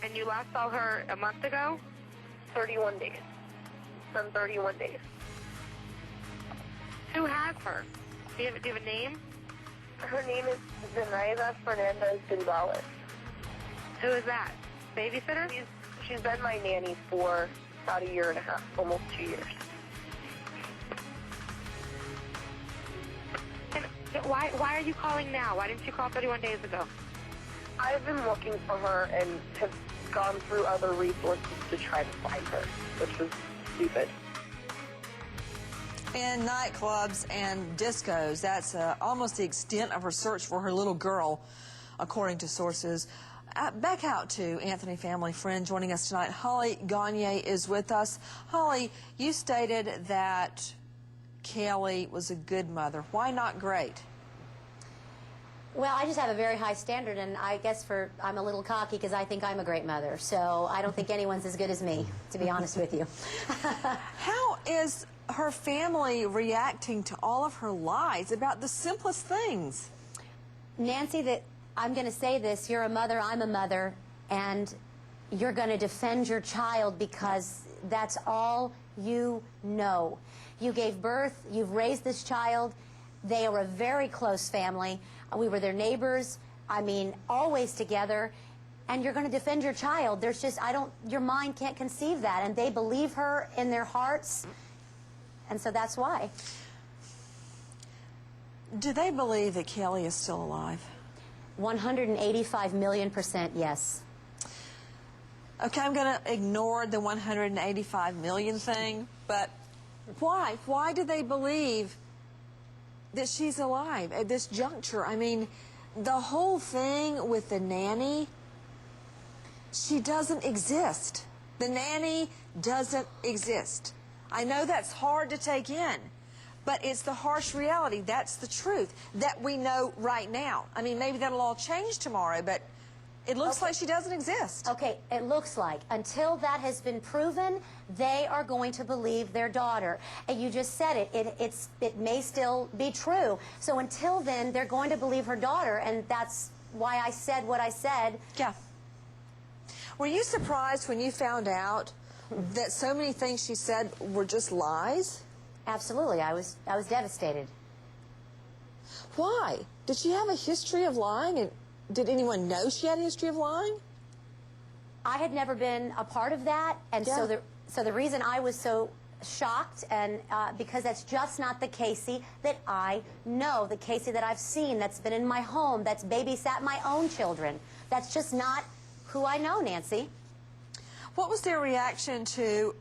And you last saw her a month ago? 31 days. It's been 31 days. Who has her? Do you have a name? Her name is Zenaida Fernandez Gonzalez. Who is that? Babysitter? She's been my nanny for about a year and a half, almost 2 years. And why are you calling now? Why didn't you call 31 days ago? I've been looking for her and have gone through other resources to try to find her, which was stupid. In nightclubs and discos, that's almost the extent of her search for her little girl, according to sources. Back out to Anthony family friend joining us tonight. Holly Gagne is with us. Holly, you stated that Caylee was a good mother. Why not great? Well, I just have a very high standard, and I guess I'm a little cocky because I think I'm a great mother. So I don't think anyone's as good as me, to be honest with you. How is her family reacting to all of her lies about the simplest things? Nancy, I'm going to say this. You're a mother, I'm a mother, and you're going to defend your child because that's all you know. You gave birth, you've raised this child. They are a very close family. We were their neighbors, I mean, always together, and you're going to defend your child. There's just, your mind can't conceive that, and they believe her in their hearts, and so that's why. Do they believe that Caylee is still alive? 185 million% yes. Okay, I'm going to ignore the 185 million thing, but why? Why do they believe that she's alive at this juncture? I mean, the whole thing with the nanny, she doesn't exist. The nanny doesn't exist. I know that's hard to take in, but it's the harsh reality. That's the truth that we know right now. I mean, maybe that'll all change tomorrow, but it looks like she doesn't exist. Okay, it looks like. Until that has been proven, they are going to believe their daughter. And you just said it. It may still be true. So until then, they're going to believe her daughter, and that's why I said what I said. Yeah. Were you surprised when you found out that so many things she said were just lies? Absolutely. I was devastated. Why? Did she have a history of lying? And did anyone know she had a history of lying? I had never been a part of that, and so the reason I was so shocked, and because that's just not the Casey that I know, the Casey that I've seen, that's been in my home, that's babysat my own children. That's just not who I know, Nancy. What was their reaction to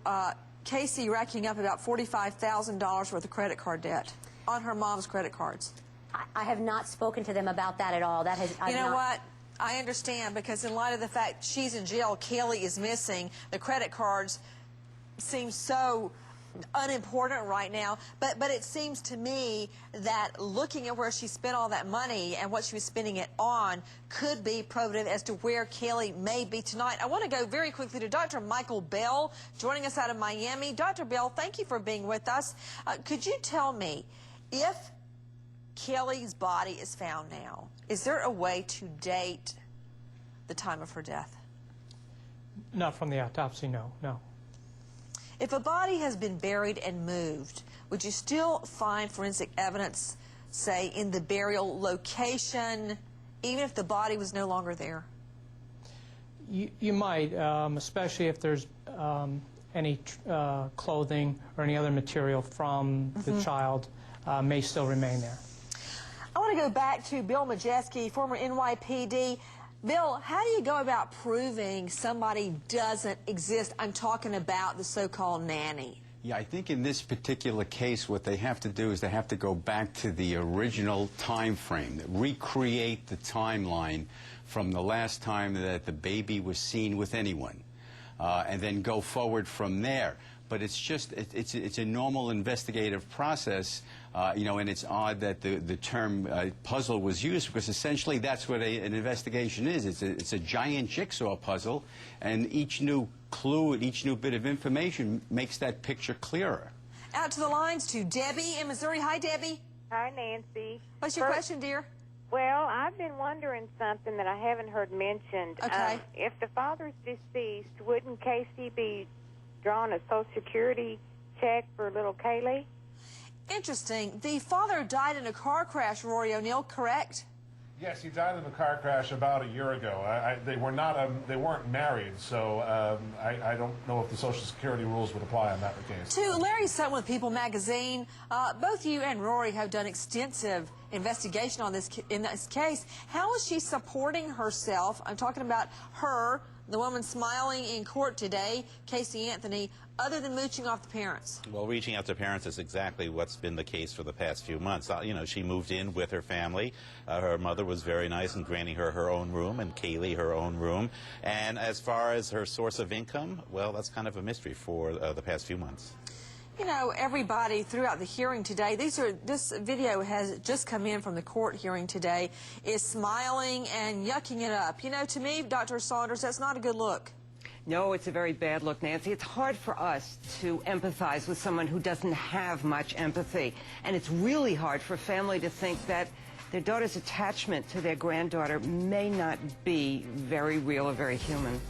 Casey racking up about $45,000 worth of credit card debt on her mom's credit cards? I have not spoken to them about that at all. You know what? I understand, because in light of the fact she's in jail, Caylee is missing, the credit cards seem so unimportant right now. But it seems to me that looking at where she spent all that money and what she was spending it on could be probative as to where Caylee may be tonight. I want to go very quickly to Dr. Michael Bell, joining us out of Miami. Dr. Bell, thank you for being with us. Could you tell me, if Caylee's body is found now, is there a way to date the time of her death? Not from the autopsy, no. If a body has been buried and moved, would you still find forensic evidence, say, in the burial location, even if the body was no longer there? You might, especially if there's any clothing or any other material from the child may still remain there. I want to go back to Bill Majeski, former NYPD. Bill, how do you go about proving somebody doesn't exist? I'm talking about the so-called nanny. Yeah, I think in this particular case, what they have to do is they have to go back to the original time frame, recreate the timeline from the last time that the baby was seen with anyone, and then go forward from there. But it's just, it's a normal investigative process, you know, and it's odd that the term puzzle was used, because essentially that's what an investigation is. It's a giant jigsaw puzzle, and each new clue and each new bit of information makes that picture clearer. Out to the lines to Debbie in Missouri. Hi, Debbie. Hi, Nancy. What's your question, dear? Well, I've been wondering something that I haven't heard mentioned. Okay. If the father's deceased, wouldn't Casey be drawing a Social Security check for little Caylee? Interesting. The father died in a car crash, Rory O'Neill, correct? Yes, he died in a car crash about a year ago. They weren't married, so I don't know if the Social Security rules would apply on that case. To Larry Sutton with People magazine, both you and Rory have done extensive investigation on in this case. How is she supporting herself? I'm talking about her, the woman smiling in court today, Caylee Anthony, other than mooching off the parents. Well, reaching out to parents is exactly what's been the case for the past few months. You know, she moved in with her family. Her mother was very nice in granting her her own room and Caylee her own room. And as far as her source of income, well, that's kind of a mystery for the past few months. You know, everybody throughout the hearing today, this video has just come in from the court hearing today, is smiling and yucking it up. You know, to me, Dr. Saunders, that's not a good look. No, it's a very bad look, Nancy. It's hard for us to empathize with someone who doesn't have much empathy. And it's really hard for a family to think that their daughter's attachment to their granddaughter may not be very real or very human.